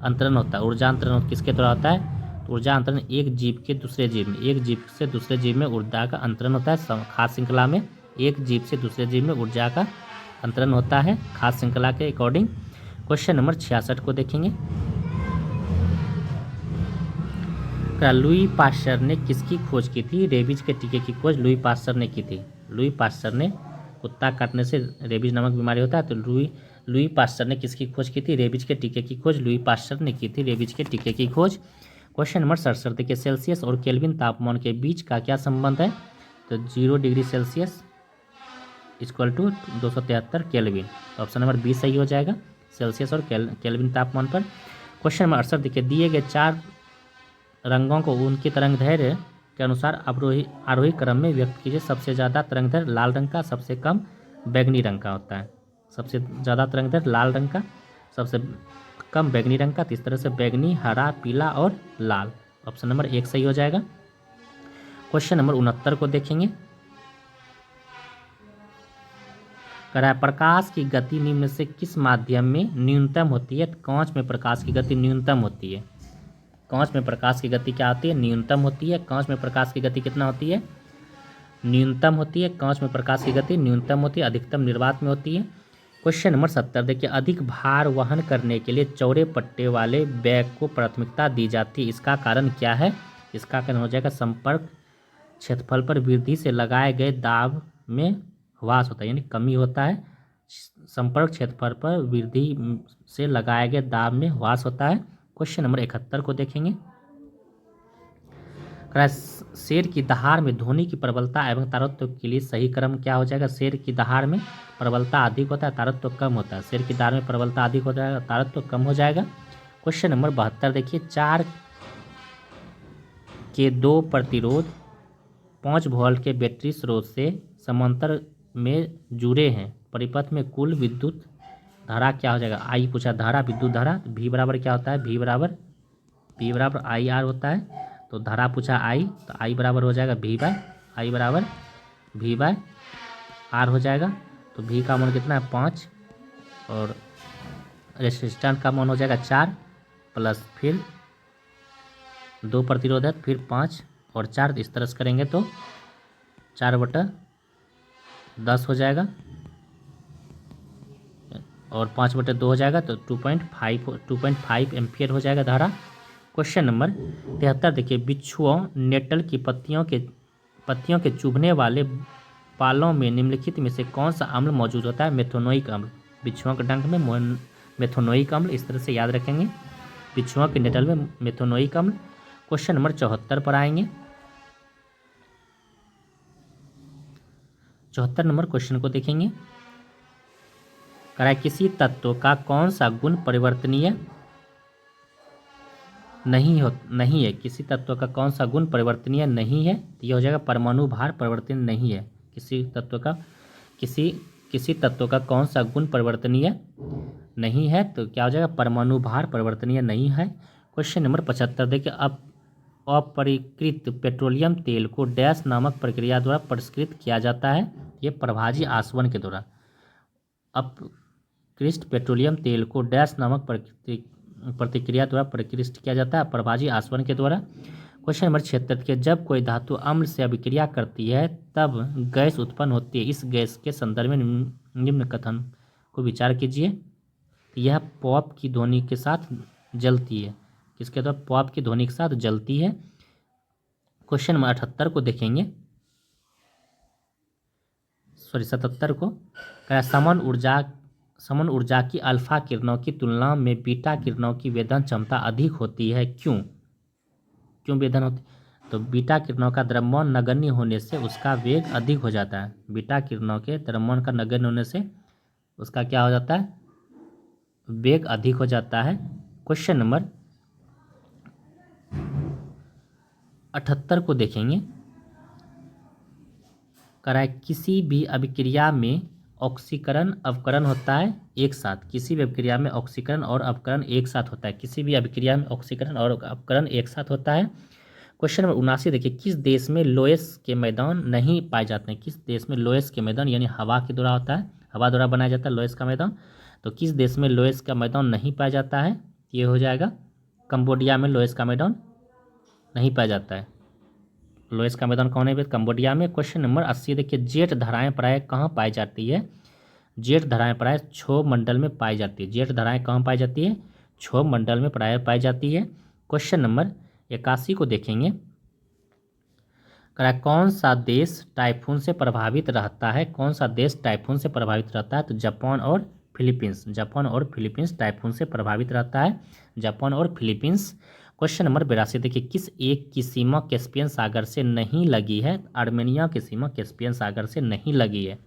अंतरण होता है? ऊर्जा अंतरण किसके द्वारा होता है? तो ऊर्जा अंतरण एक जीव के दूसरे जीव में, एक जीव से दूसरे जीव में ऊर्जा का अंतरण होता है। खाद्य श्रृंखला में एक जीव से दूसरे जीव में ऊर्जा का अंतरण होता है खाद्य श्रृंखला के अकॉर्डिंग। क्वेश्चन नंबर 66 को देखेंगे। लुई पास्चर ने किसकी खोज की थी? रेबीज के टीके की खोज लुई पास्चर ने की थी। लुई पास्चर ने, कुत्ता काटने से रेबीज नामक बीमारी होता है, तो लुई पास्चर ने किसकी खोज की थी? रेबीज के टीके की खोज लुई पास्चर ने की थी। रेबीज के टीके की खोज। क्वेश्चन नंबर 67 देखिए, सेल्सियस और केल्विन तापमान के बीच का क्या संबंध है? तो 0 degree Celsius equal to 273 Kelvin. तो ऑप्शन नंबर बी सही हो जाएगा, सेल्सियस और केल्विन तापमान पर। क्वेश्चन नंबर 68 देखिए, दिए गए 4 रंगों को उनकी तरंग दैर्घ्य के अनुसार आरोही क्रम में व्यक्त कीजिए। सबसे ज़्यादा तरंग दैर्घ्य लाल रंग का, सबसे कम बैगनी रंग का होता है। सबसे ज़्यादा तरंग दैर्घ्य लाल रंग का, सबसे कम बैगनी रंग का। तो इस तरह से बैगनी, हरा, पीला और लाल। ऑप्शन नंबर 1 सही हो जाएगा। क्वेश्चन नंबर 69 को देखेंगे। कह रहा है प्रकाश की गति निम्न से किस माध्यम में न्यूनतम होती है? कांच में प्रकाश की गति न्यूनतम होती है। कांच में प्रकाश की गति क्या होती है? न्यूनतम होती है। कांच में प्रकाश की गति कितना होती है? न्यूनतम होती है। कांच में प्रकाश की गति न्यूनतम होती है, अधिकतम निर्वात में होती है। क्वेश्चन नंबर 70 देखिए, अधिक भार वहन करने के लिए चौड़े पट्टे वाले बैग को प्राथमिकता दी जाती है। इसका कारण क्या है? इसका कारण हो जाएगा संपर्क क्षेत्रफल पर वृद्धि से लगाए गए दाब में ह्रास होता है, यानी कमी होता है। संपर्क क्षेत्रफल पर वृद्धि से लगाए गए दाब में ह्रास होता है। क्वेश्चन नंबर 71 को देखेंगे। शेर की दहाड़ में ध्वनि की प्रबलता एवं तारत्व के लिए सही क्रम क्या हो जाएगा? शेर की दहाड़ में प्रबलता अधिक होता है, तारत्व कम होता है। शेर की दहाड़ में प्रबलता अधिक हो जाएगा, तारत्व कम हो जाएगा। क्वेश्चन नंबर 72 देखिए, 4 के 2 प्रतिरोध 5 वोल्ट के बैटरी स्रोत से समांतर में जुड़े हैं। परिपथ में कुल विद्युत धारा क्या हो जाएगा? आई पूछा, धारा, विद्युत धारा। भी बराबर क्या होता है? भी बराबर आई आर होता है। तो धारा पूछा आई, तो आई बराबर हो जाएगा भी बाय आई बराबर भी बाय आर हो जाएगा। तो भी का मान कितना है? 5 और रेसिस्टेंस का मान हो जाएगा 4 प्लस फिर 2 प्रतिरोध है, फिर 5 और 4। इस तरह से करेंगे तो 4/10 हो जाएगा और 5/2 हो जाएगा। तो 2.5 एम्पियर हो जाएगा धारा। क्वेश्चन नंबर 73 देखिए, बिच्छुओं नेटल की पत्तियों के चुभने वाले पालों में निम्नलिखित में से कौन सा अम्ल मौजूद होता है? मेथोनोइक अम्ल। बिच्छुओं के डंक में मेथोनोइक अम्ल, इस तरह से याद रखेंगे। बिच्छुओं के निडल में मेथोनोइक अम्ल। क्वेश्चन नंबर 74 पर आएंगे। 74 नंबर क्वेश्चन को देखेंगे। किसी तत्व का कौन सा गुण परिवर्तनीय नहीं है? किसी तत्व का कौन सा गुण परिवर्तनीय नहीं है? तो यह हो जाएगा परमाणु भार परिवर्तन नहीं है। किसी तत्व का कौन सा गुण परिवर्तनीय नहीं है? तो क्या हो जाएगा? परमाणु भार परिवर्तनीय नहीं है। क्वेश्चन नंबर 75 देखिए, अब अपरिकृत पेट्रोलियम तेल को डैश नामक प्रक्रिया द्वारा परिष्कृत किया जाता है। ये प्रभाजी आसवन के द्वारा। अपकृष्ट पेट्रोलियम तेल को डैश नामक प्रतिक्रिया द्वारा परिष्कृत किया जाता है, प्रभाजी आसवन के द्वारा। क्वेश्चन नंबर 76 के, जब कोई धातु अम्ल से अभिक्रिया करती है तब गैस उत्पन्न होती है। इस गैस के संदर्भ में निम्न कथन को विचार कीजिए। यह पॉप की ध्वनि के साथ जलती है। किसके द्वारा? पॉप की ध्वनि के साथ जलती है। क्वेश्चन नंबर 78 को देखेंगे, 77 को। समन ऊर्जा की अल्फा किरणों की तुलना में बीटा किरणों की वेदन क्षमता अधिक होती है। क्यों वेदन होती? तो बीटा किरणों का द्रव्यमान नगण्य होने से उसका वेग अधिक हो जाता है। बीटा किरणों के द्रव्यमान का नगण्य होने से उसका क्या हो जाता है? वेग अधिक हो जाता है। क्वेश्चन नंबर 78 को देखेंगे। किसी भी अभिक्रिया में ऑक्सीकरण अवकरण होता है एक साथ। किसी भी अभिक्रिया में ऑक्सीकरण और अवकरण एक साथ होता है। किसी भी अभिक्रिया में ऑक्सीकरण और अवकरण एक साथ होता है। क्वेश्चन नंबर 79 देखिए, किस देश में लोएस के मैदान नहीं पाए जाते हैं? किस देश में लोएस के मैदान यानी हवा के द्वारा होता है, हवा द्वारा बनाया जाता है लोएस का मैदान। तो किस देश में लोएस का मैदान नहीं पाया जाता है? ये हो जाएगा कंबोडिया में लोएस का मैदान नहीं पाया जाता है। लोएस का मैदान कौन है? कंबोडिया में। क्वेश्चन नंबर 80 देखिए, जेठ धाराएं प्राय कहाँ पाई जाती है? जेठ धाराएं प्राय क्षोभ मंडल में पाई जाती है। जेठ धाराएं कहाँ पाई जाती है? क्षोभ मंडल में प्राय पाई जाती है। क्वेश्चन नंबर 81 को देखेंगे। कौन सा देश टाइफून से प्रभावित रहता है? कौन सा देश टाइफून से प्रभावित रहता है? तो जापान और फिलीपींस। जापान और फिलीपींस टाइफून से प्रभावित रहता है। जापान और फिलीपींस। क्वेश्चन नंबर 82 देखिए, किस एक की सीमा कैस्पियन सागर से नहीं लगी है? आर्मेनिया की सीमा कैस्पियन सागर से नहीं लगी है।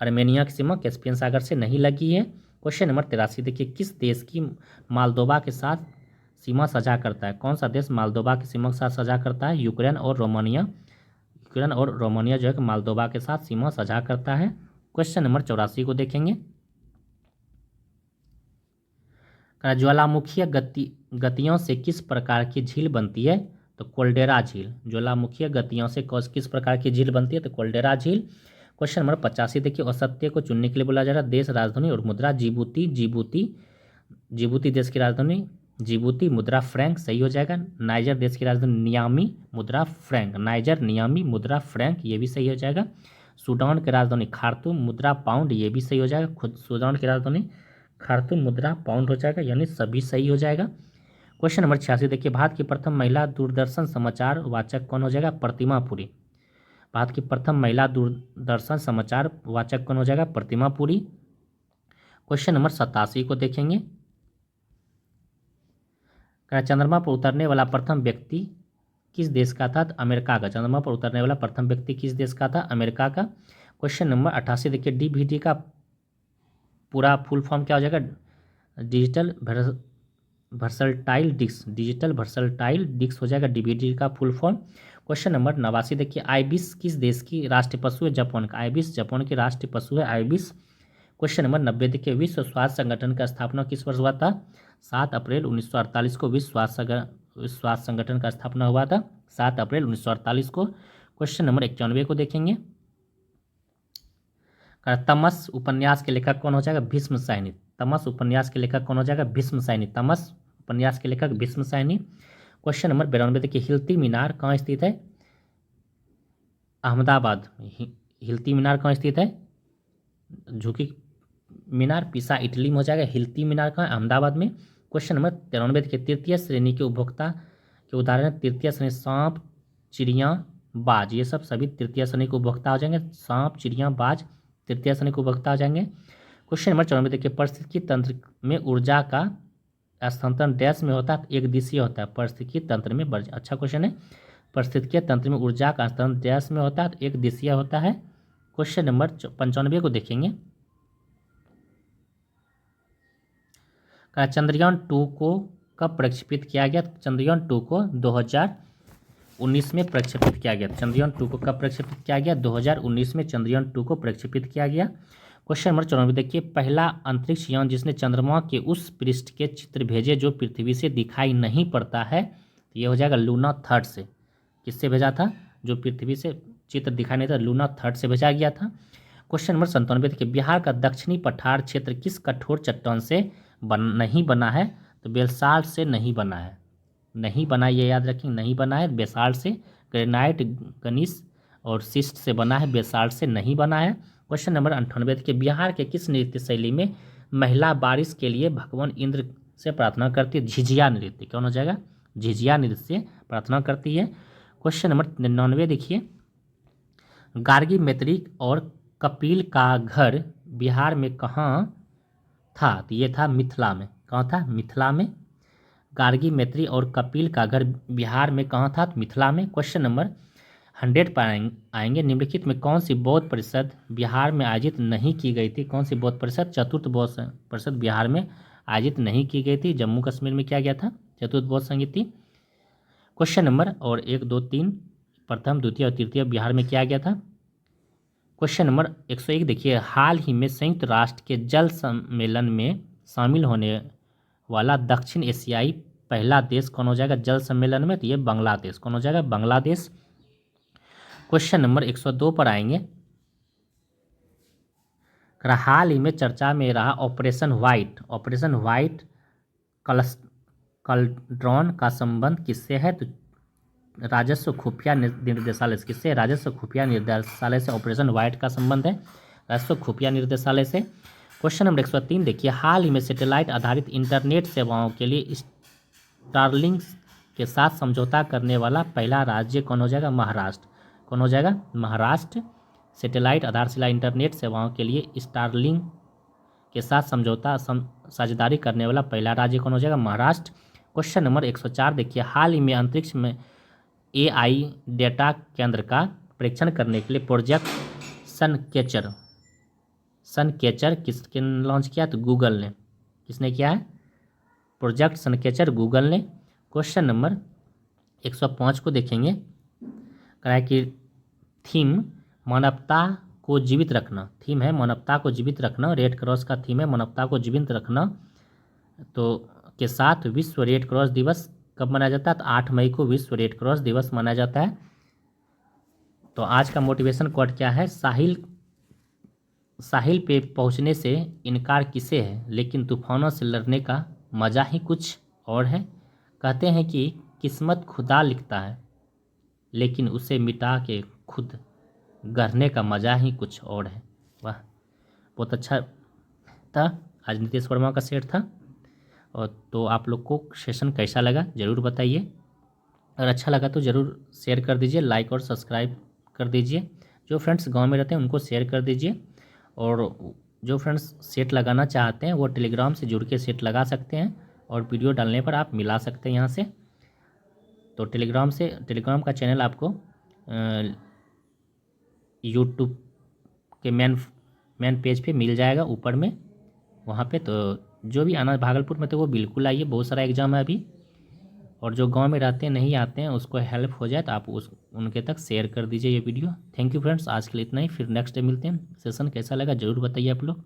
आर्मेनिया की सीमा कैस्पियन सागर से नहीं लगी है। क्वेश्चन नंबर 83 देखिए, किस देश की मालदोवा के साथ सीमा साझा करता है? कौन सा देश मालदोवा की सीमा के साथ साझा करता है? यूक्रेन और रोमानिया। यूक्रेन और रोमानिया जो है कि मालदोवा के साथ सीमा साझा करता है। क्वेश्चन नंबर 84 को देखेंगे। ज्वालामुखीय गतियों से किस प्रकार की झील बनती है? तो कोल्डेरा झील। ज्वालामुखीय गतियों से किस प्रकार की झील बनती है? तो कोल्डेरा झील। क्वेश्चन नंबर 85 देखिए, औसत्य को चुनने के लिए बोला जा रहा है। देश, राजधानी और मुद्रा। जिबूती देश की राजधानी जिबूती, मुद्रा फ्रैंक सही हो जाएगा। नाइजर देश की राजधानी नियामी, मुद्रा फ्रैंक। नाइजर, नियामी, मुद्रा फ्रैंक, ये भी सही हो जाएगा। सूडान की राजधानी खार्तूम, मुद्रा पाउंड, ये भी सही हो जाएगा। खुद सूडान की राजधानी खार्तूम, मुद्रा पाउंड हो जाएगा, यानी सभी सही हो जाएगा। क्वेश्चन नंबर 86 देखिए, भारत की प्रथम महिला दूरदर्शन समाचार वाचक कौन हो जाएगा? प्रतिमा पुरी। भारत की प्रथम महिला दूरदर्शन समाचार वाचक कौन हो जाएगा? प्रतिमा पुरी। क्वेश्चन नंबर 87 को देखेंगे। चंद्रमा पर उतरने वाला प्रथम व्यक्ति किस देश का था? अमेरिका का। चंद्रमा पर उतरने वाला प्रथम व्यक्ति किस देश का था? अमेरिका का। क्वेश्चन नंबर 88 देखिए, डीवीडी का पूरा फुल फॉर्म क्या हो जाएगा? Digital versatile disc. Digital versatile disc हो जाएगा डीवीडी का फुल फॉर्म। क्वेश्चन नंबर 89 देखिए, आइबिस किस देश की राष्ट्रीय पशु है? जापान का। आइबिस जापान की राष्ट्रीय पशु है आइबिस। क्वेश्चन नंबर 90 देखिए, विश्व स्वास्थ्य संगठन का स्थापना किस वर्ष हुआ था? 7 अप्रैल 1948 को विश्व स्वास्थ्य संगठन का स्थापना हुआ था, 7 अप्रैल 1948 को। क्वेश्चन नंबर 91 को देखेंगे। तमस उपन्यास के लेखक कौन हो जाएगा? भीष्म सैनी। तमस उपन्यास के लेखक कौन हो जाएगा? भीष्म सैनी। तमस उपन्यास के लेखक भीष्म सैनी। क्वेश्चन नंबर 92 देखिए, हिल्ती मीनार कहाँ स्थित है? अहमदाबाद। हिल्ती मीनार कहाँ स्थित है? झुकी मीनार पिसा इटली में हो जाएगा। हिल्ती मीनार कहाँ? अहमदाबाद में। क्वेश्चन नंबर 93 देखिए, तृतीय श्रेणी के उपभोक्ता के उदाहरण तृतीय श्रेणी सांप, चिड़िया, बाज, ये सब सभी तृतीय श्रेणी के उपभोक्ता हो जाएंगे। सांप, चिड़िया, बाज तृतीय श्रेणी के उपभोक्ता हो जाएंगे। क्वेश्चन नंबर 94 देखिए, पारिस्थितिकी तंत्र में ऊर्जा का स्थानांतरण डैश में होता है, एक दिशीय होता है। पारिस्थितिकी तंत्र में अच्छा क्वेश्चन है। पारिस्थितिकीय तंत्र में ऊर्जा का स्थानांतरण डैश में होता है, एक दिशीय होता है। क्वेश्चन नंबर 95 को देखेंगे। चंद्रयान 2 को कब प्रक्षेपित किया गया? चंद्रयान 2 को 2019 में प्रक्षेपित किया गया। चंद्रयान 2 को कब प्रक्षेपित किया गया? 2019 में चंद्रयान 2 को प्रक्षेपित किया गया। क्वेश्चन नंबर 94 देखिए, पहला अंतरिक्ष यान जिसने चंद्रमा के उस पृष्ठ के चित्र भेजे जो पृथ्वी से दिखाई नहीं पड़ता है, तो ये हो जाएगा लूना थर्ड से। किससे भेजा था? जो पृथ्वी से चित्र दिखाई नहीं था, लूना थर्ड से भेजा गया था। क्वेश्चन नंबर 97 देखिए, बिहार का दक्षिणी पठार क्षेत्र किस कठोर चट्टान से नहीं बना है? तो बेसाल्ट से नहीं बना है। नहीं बना, ये याद रखें, नहीं बना है, बेसाल्ट से। ग्रेनाइट, गनीस और सिस्ट से बना है, बेसाल्ट से नहीं बना है। क्वेश्चन नंबर 98 देखिए, बिहार के किस नृत्य शैली में महिला बारिश के लिए भगवान इंद्र से प्रार्थना करती है? झिझिया नृत्य। कौन हो जाएगा? झिझिया नृत्य से प्रार्थना करती है। क्वेश्चन नंबर 99 देखिए, गार्गी, मैत्री और कपिल का घर बिहार में कहाँ था? तो ये था मिथिला में। कहाँ था? मिथिला में। गार्गी, मैत्री और कपिल का घर बिहार में कहाँ था? तो मिथिला में। क्वेश्चन नंबर 100 पर आएंगे, निम्नलिखित में कौन सी बौद्ध परिषद बिहार में आयोजित नहीं की गई थी? कौन सी बौद्ध परिषद? चतुर्थ बौद्ध परिषद बिहार में आयोजित नहीं की गई थी। जम्मू कश्मीर में किया गया था चतुर्थ बौद्ध संगीति। क्वेश्चन नंबर और 1, 2, 3 प्रथम, द्वितीय और तृतीय बिहार में किया गया था। क्वेश्चन नंबर 101 देखिए, हाल ही में संयुक्त राष्ट्र के जल सम्मेलन में शामिल होने वाला दक्षिण एशियाई पहला देश कौन हो जाएगा जल सम्मेलन में? तो ये बांग्लादेश। कौन हो जाएगा? बांग्लादेश। क्वेश्चन नंबर 102 पर आएंगे, हाल ही में चर्चा में रहा ऑपरेशन व्हाइट कलड्रॉन का संबंध किससे है? तो राजस्व खुफिया निर्देशालय से। किससे? राजस्व खुफिया निर्देशालय से ऑपरेशन व्हाइट का संबंध है, राजस्व खुफिया निर्देशालय से। क्वेश्चन नंबर 103 देखिए, हाल ही में सैटेलाइट आधारित इंटरनेट सेवाओं के लिए स्टारलिंक के साथ समझौता करने वाला पहला राज्य कौन हो जाएगा? महाराष्ट्र। कौन हो जाएगा? महाराष्ट्र। सैटेलाइट आधारशिला इंटरनेट सेवाओं के लिए स्टारलिंक के साथ साझेदारी करने वाला पहला राज्य कौन हो जाएगा? महाराष्ट्र। क्वेश्चन नंबर 104 देखिए, हाल ही में अंतरिक्ष में AI डेटा केंद्र का परीक्षण करने के लिए प्रोजेक्ट सनकैचर किसने लॉन्च किया? तो गूगल ने। किसने किया है? प्रोजेक्ट सनकैचर, गूगल ने। क्वेश्चन नंबर 105 को देखेंगे, कहा कि थीम मानवता को जीवित रखना। थीम है मानवता को जीवित रखना, रेड क्रॉस का थीम है मानवता को जीवित रखना। तो के साथ विश्व रेड क्रॉस दिवस कब मनाया जाता है? तो 8 मई को विश्व रेड क्रॉस दिवस मनाया जाता है। तो आज का मोटिवेशन कोट क्या है? साहिल पे पहुंचने से इनकार किसे है, लेकिन तूफानों से लड़ने का मज़ा ही कुछ और है। कहते हैं कि किस्मत खुदा लिखता है, लेकिन उसे मिटा के खुद गढ़ने का मज़ा ही कुछ और है। वाह, बहुत अच्छा था। आज नीतीश वर्मा का सेट था। और तो आप लोग को सेशन कैसा लगा ज़रूर बताइए, और अच्छा लगा तो ज़रूर शेयर कर दीजिए, लाइक और सब्सक्राइब कर दीजिए। जो फ्रेंड्स गांव में रहते हैं उनको शेयर कर दीजिए, और जो फ्रेंड्स सेट लगाना चाहते हैं वो टेलीग्राम से जुड़ के सेट लगा सकते हैं, और वीडियो डालने पर आप मिला सकते हैं यहाँ से। तो टेलीग्राम का चैनल आपको यूट्यूब के मेन पेज पे मिल जाएगा ऊपर में, वहाँ पे। तो जो भी आना भागलपुर में तो वो बिल्कुल आइए, बहुत सारा एग्ज़ाम है अभी। और जो गांव में रहते हैं नहीं आते हैं उसको हेल्प हो जाए तो आप उनके तक शेयर कर दीजिए ये वीडियो। थैंक यू फ्रेंड्स, आज के लिए इतना ही। फिर नेक्स्ट डे मिलते हैं। सेशन कैसा लगा ज़रूर बताइए आप लोग।